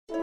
And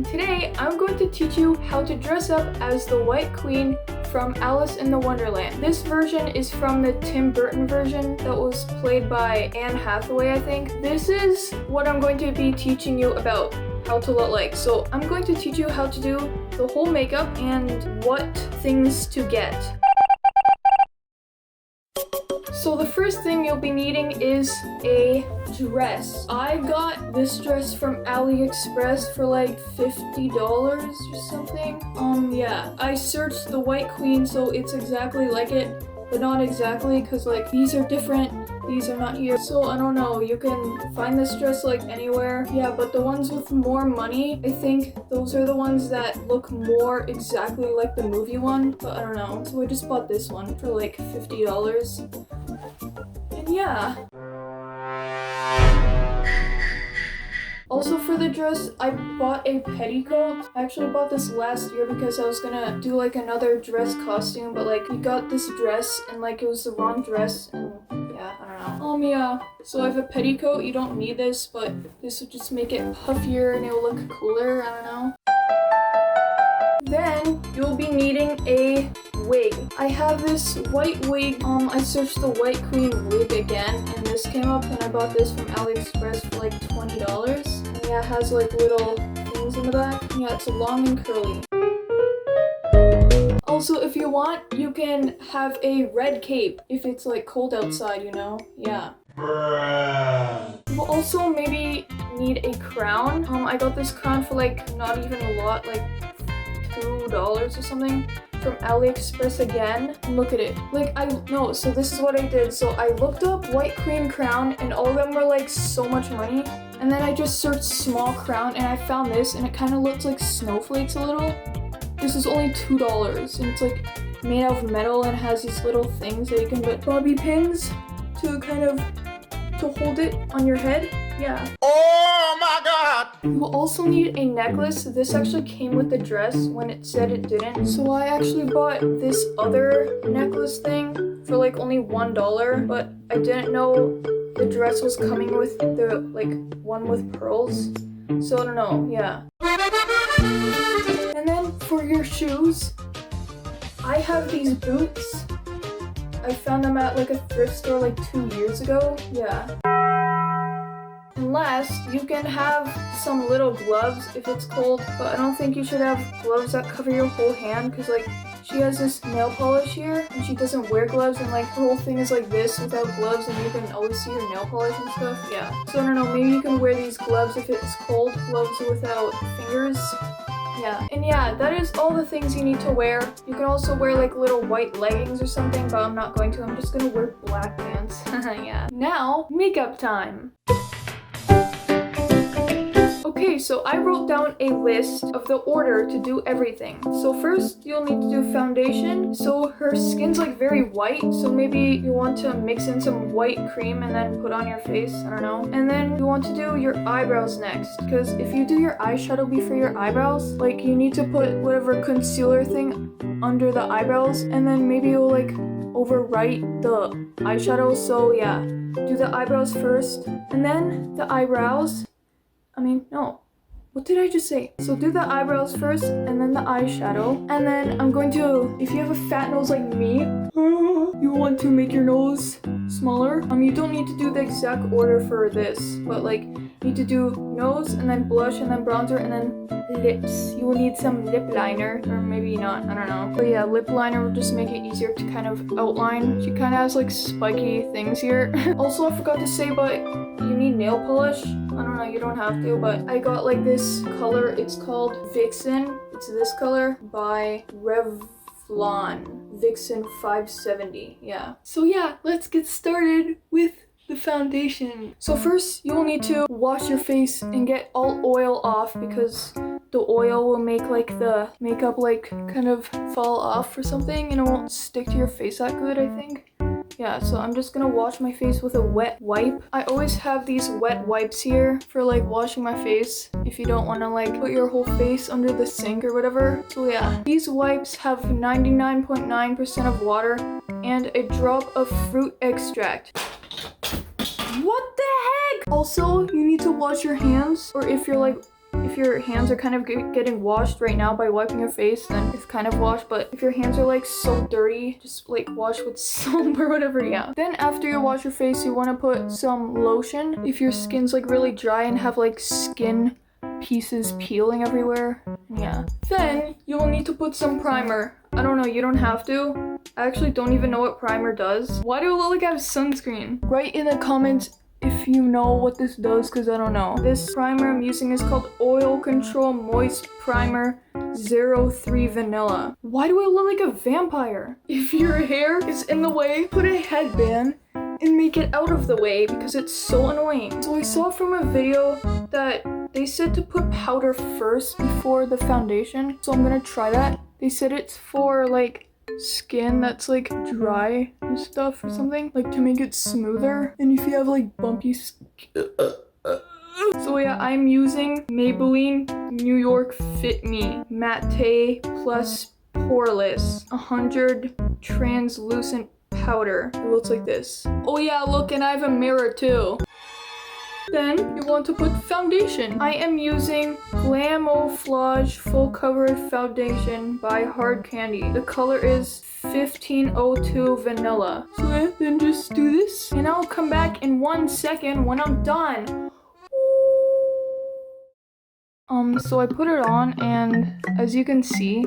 today I'm going to teach you how to dress up as the White Queen from Alice in the Wonderland. This version is from the Tim Burton version that was played by Anne Hathaway, I think. This is what I'm going to be teaching you about how to look like. So I'm going to teach you how to do the whole makeup and what things to get. So the first thing you'll be needing is a dress. I got this dress from AliExpress for like $50 or something. Yeah, I searched the White Queen, so it's exactly like it, but not exactly, because like these are different, these are not here. So I don't know, you can find this dress like anywhere. Yeah, but the ones with more money, I think those are the ones that look more exactly like the movie one, but I don't know. So I just bought this one for like $50. And yeah. Also for the dress, I bought a petticoat. I actually bought this last year because I was gonna do like another dress costume, but like we got this dress and like it was the wrong dress and yeah, I don't know. Yeah. So I have a petticoat. You don't need this, but this would just make it puffier and it will look cooler. I don't know. Then you'll be needing a wig. I have this white wig. I searched the White Queen wig again, and this came up, and I bought this from AliExpress for like $20. And yeah, it has like little things in the back. Yeah, it's long and curly. Also, if you want, you can have a red cape if it's like cold outside, you know? Yeah. You'll also maybe need a crown. I got this crown for like not even a lot, like $2 or something from AliExpress again. And look at it. So this is what I did. So I looked up White Queen crown and all of them were like so much money. And then I just searched small crown and I found this and it kind of looks like snowflakes a little. This is only $2 and it's like made out of metal and has these little things that you can put bobby pins to hold it on your head. Yeah. Oh my god! You will also need a necklace. This actually came with the dress when it said it didn't. So I actually bought this other necklace thing for like only $1, but I didn't know the dress was coming with the like one with pearls. So I don't know, yeah. And then for your shoes, I have these boots. I found them at like a thrift store like 2 years ago. Yeah. And last, you can have some little gloves if it's cold, but I don't think you should have gloves that cover your whole hand because like she has this nail polish here and she doesn't wear gloves and like her whole thing is like this without gloves and you can always see her nail polish and stuff. Yeah. So I don't know, maybe you can wear these gloves if it's cold, gloves without fingers. Yeah, and yeah, that is all the things you need to wear. You can also wear like little white leggings or something, but I'm not going to. I'm just gonna wear black pants. Yeah. Now, makeup time. Okay, so I wrote down a list of the order to do everything. So first, you'll need to do foundation. So her skin's like very white, so maybe you want to mix in some white cream and then put on your face, I don't know. And then you want to do your eyebrows next, because if you do your eyeshadow before your eyebrows, like you need to put whatever concealer thing under the eyebrows, and then maybe you'll like overwrite the eyeshadow. So yeah, do the eyebrows first, and then the eyebrows. No. What did I just say? So do the eyebrows first, and then the eyeshadow. And then I'm going to, if you have a fat nose like me, you want to make your nose smaller. You don't need to do the exact order for this, but like, you need to do nose, and then blush, and then bronzer, and then lips. You will need some lip liner, or maybe not, I don't know. But yeah, lip liner will just make it easier to kind of outline. She kind of has like spiky things here. Also, I forgot to say, but you need nail polish. I don't know, you don't have to, but I got like this color. It's called Vixen. It's this color by Revlon. Vixen 570, yeah. So yeah, let's get started with the foundation. So first, you'll need to wash your face and get all oil off because the oil will make like the makeup like kind of fall off or something and it won't stick to your face that good, I think. Yeah, so I'm just gonna wash my face with a wet wipe. I always have these wet wipes here for like washing my face if you don't want to like put your whole face under the sink or whatever. So yeah, these wipes have 99.9% of water and a drop of fruit extract. What the heck? Also, you need to wash your hands, or if your hands are kind of getting washed right now by wiping your face, then it's kind of washed. But if your hands are like so dirty, just like wash with soap or whatever, yeah. Then after you wash your face, you want to put some lotion if your skin's like really dry and have like skin pieces peeling everywhere. Yeah. Then you'll need to put some primer. I don't know, you don't have to. I actually don't even know what primer does. Why do I look like I have sunscreen? Write in the comments if you know what this does, because I don't know. This primer I'm using is called Oil Control Moist Primer 03 Vanilla. Why do I look like a vampire? If your hair is in the way, put a headband and make it out of the way because it's so annoying. So I saw from a video that they said to put powder first before the foundation. So I'm gonna try that. They said it's for like skin that's like dry and stuff or something, like to make it smoother. And if you have like bumpy skin. So yeah, I'm using Maybelline New York Fit Me Matte Plus Poreless 100 translucent powder. It looks like this. Oh yeah, look, and I have a mirror too. Then you want to put foundation. I am using Glamouflage Full Coverage Foundation by Hard Candy. The color is 1502 Vanilla. So yeah, then just do this. And I'll come back in 1 second when I'm done. So I put it on and as you can see.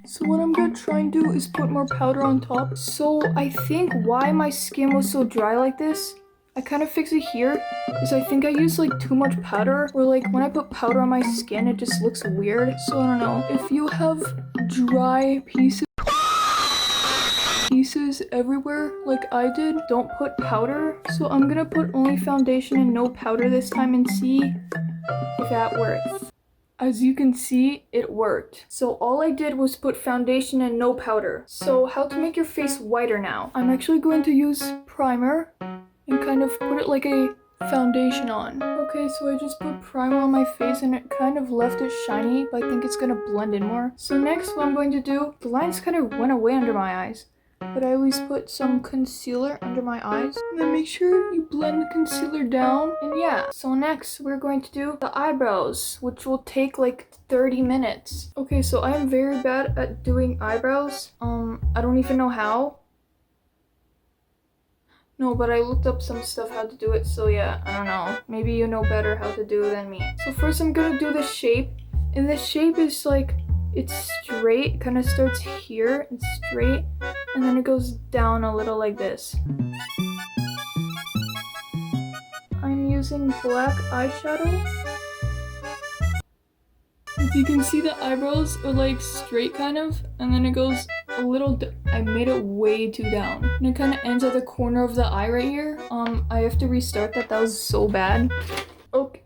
So what I'm gonna try and do is put more powder on top. So I think why my skin was so dry like this, I kind of fix it here, is I think I used like too much powder, or like when I put powder on my skin it just looks weird. So I don't know, if you have dry pieces everywhere like I did, don't put powder. So I'm gonna put only foundation and no powder this time and see if that works. As you can see, it worked. So all I did was put foundation and no powder. So how to make your face whiter now? I'm actually going to use primer and kind of put it like a foundation on. Okay, so I just put primer on my face and it kind of left it shiny, but I think it's gonna blend in more. So next what I'm going to do, the lines kind of went away under my eyes, but I always put some concealer under my eyes. And then make sure you blend the concealer down. And yeah, so next we're going to do the eyebrows, which will take like 30 minutes. Okay, so I am very bad at doing eyebrows. I don't even know how. No, but I looked up some stuff how to do it, so yeah, I don't know. Maybe you know better how to do it than me. So first I'm gonna do the shape, and the shape is like, it's straight, kind of starts here, it's straight, and then it goes down a little like this. I'm using black eyeshadow. As you can see, the eyebrows are like straight kind of, and then it goes a little, I made it way too down. And it kind of ends at the corner of the eye right here. I have to restart that was so bad. Okay,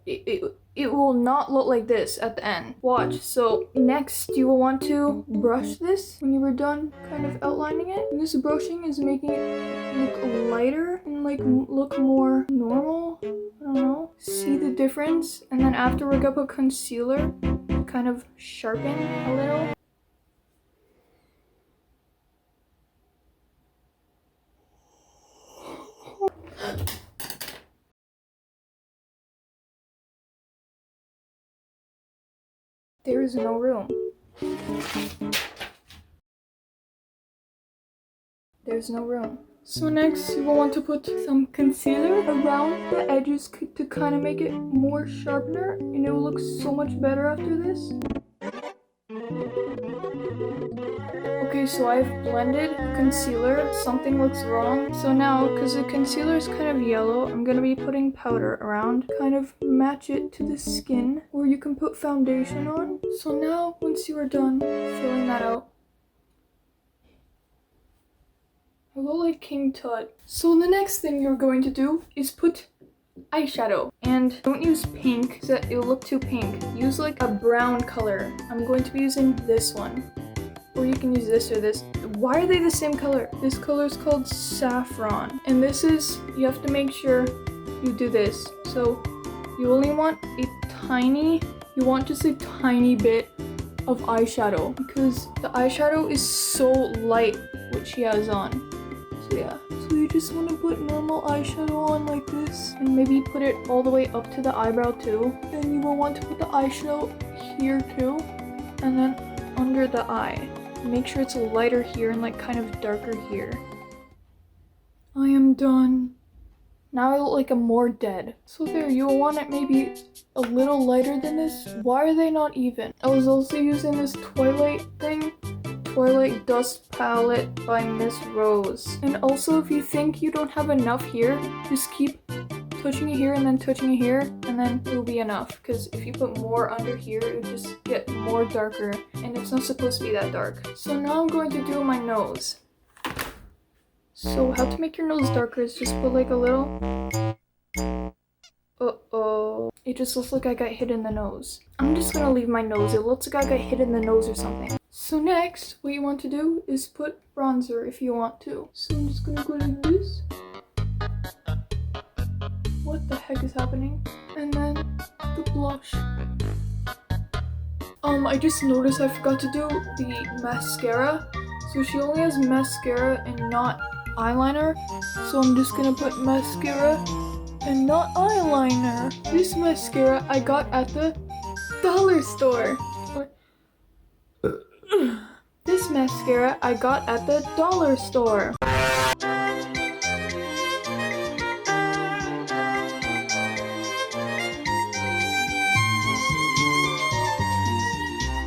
it will not look like this at the end. Watch. So next you will want to brush this when you were done kind of outlining it. And this brushing is making it look lighter and like look more normal. I don't know. See the difference? And then after we're gonna put concealer, kind of sharpen a little. There is no room. There's no room. So next you will want to put some concealer around the edges to kind of make it more sharpener, and it will look so much better after this. Okay, so I've blended concealer. Something looks wrong. So now, because the concealer is kind of yellow, I'm going to be putting powder around, kind of match it to the skin, or you can put foundation on. So now, once you are done filling that out, I I look like King Tut. So the next thing you're going to do is put eyeshadow. And don't use pink, because it'll look too pink. Use like a brown color. I'm going to be using this one. Or you can use this or this. Why are they the same color? This color is called saffron. And this is, you have to make sure you do this. So you only want you want just a tiny bit of eyeshadow. Because the eyeshadow is so light, what she has on. So yeah. So you just want to put normal eyeshadow on like this. And maybe put it all the way up to the eyebrow too. Then you will want to put the eyeshadow here too. And then under the eye. Make sure it's lighter here and like kind of darker here. I am done. Now I look like I'm more dead. So there, you'll want it maybe a little lighter than this. Why are they not even? I was also using this Twilight thing. Twilight Dust Palette by Miss Rose. And also if you think you don't have enough here, just keep touching it here and then touching it here, and then it'll be enough. Because if you put more under here, it'll just get more darker, and it's not supposed to be that dark. So now I'm going to do my nose. So how to make your nose darker is just put like a little... Uh-oh. It just looks like I got hit in the nose. I'm just gonna leave my nose. It looks like I got hit in the nose or something. So next, what you want to do is put bronzer if you want to. So I'm just gonna go like this. What the heck is happening? And then the blush. I just noticed I forgot to do the mascara. So she only has mascara and not eyeliner. So I'm just gonna put mascara and not eyeliner. This mascara I got at the dollar store. This mascara I got at the dollar store.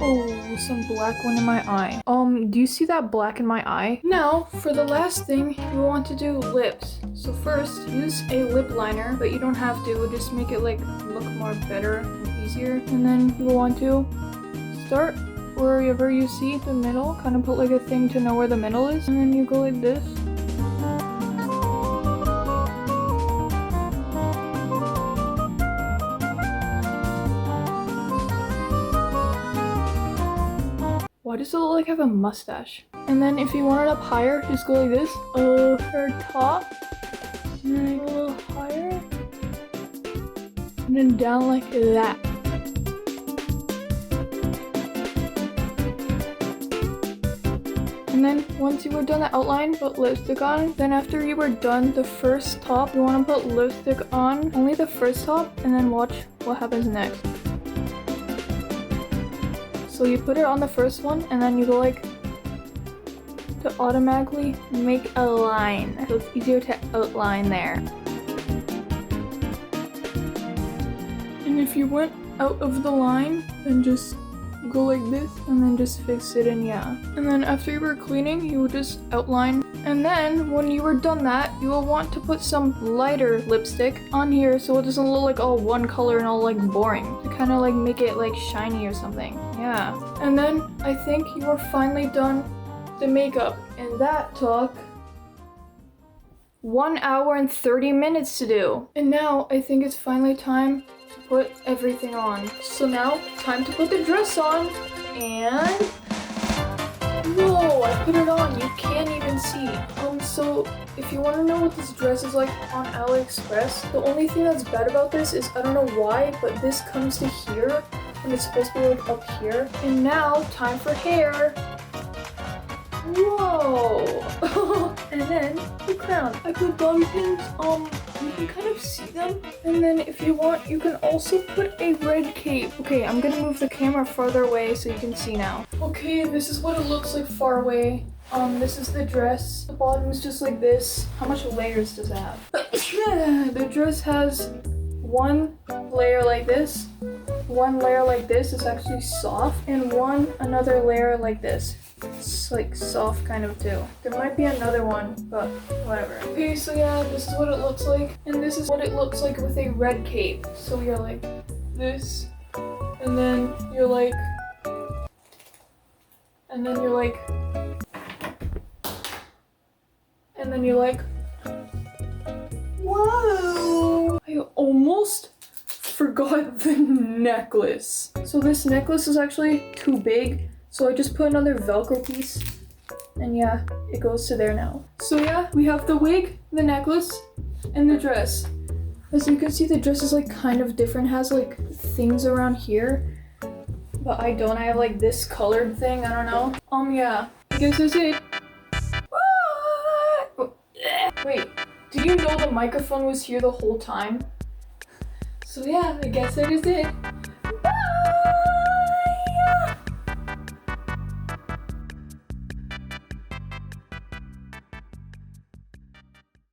Oh, some black one in my eye. Do you see that black in my eye? Now, for the last thing, you want to do lips. So first, use a lip liner, but you don't have to. Just make it like look more better and easier. And then you want to start wherever you see the middle. Kind of put like a thing to know where the middle is. And then you go like this. Why does it look like I have a mustache? And then if you want it up higher, just go like this. Her top. And then a little higher. And then down like that. And then once you were done the outline, put lipstick on. Then after you were done the first top, you want to put lipstick on. Only the first top, and then watch what happens next. So you put it on the first one, and then you go like to automatically make a line. So it's easier to outline there. And if you went out of the line, then just go like this, and then just fix it in, yeah. And then after you were cleaning, you would just outline. And then when you were done that, you will want to put some lighter lipstick on here so it doesn't look like all one color and all like boring. To kind of like make it like shiny or something. Yeah. And then I think you are finally done the makeup. And that took 1 hour and 30 minutes to do. And now I think it's finally time to put everything on. So now, time to put the dress on. And whoa, I put it on. You can't even see. So if you want to know what this dress is like on AliExpress, the only thing that's bad about this is I don't know why, but this comes to here and it's supposed to be like up here. And now, time for hair. Whoa! And then the crown. I put bobby pins. You can kind of see them. And then if you want, you can also put a red cape. Okay, I'm gonna move the camera farther away so you can see now. Okay, this is what it looks like far away. This is the dress. The bottom is just like this. How much layers does it have? The dress has one layer like this. One layer like this is actually soft. And another layer like this. It's like soft kind of too. There might be another one, but whatever. Okay, so yeah, this is what it looks like. And this is what it looks like with a red cape. So you're like this. And then you're like... And then you're like... And then you're like, whoa! I almost forgot the necklace. So this necklace is actually too big, so I just put another Velcro piece, and yeah, it goes to there now. So yeah, we have the wig, the necklace, and the dress. As you can see, the dress is like kind of different, it has like things around here, but I don't. I have like this colored thing, I don't know. Yeah, I guess that's it. Wait, did you know the microphone was here the whole time? So yeah, I guess that is it.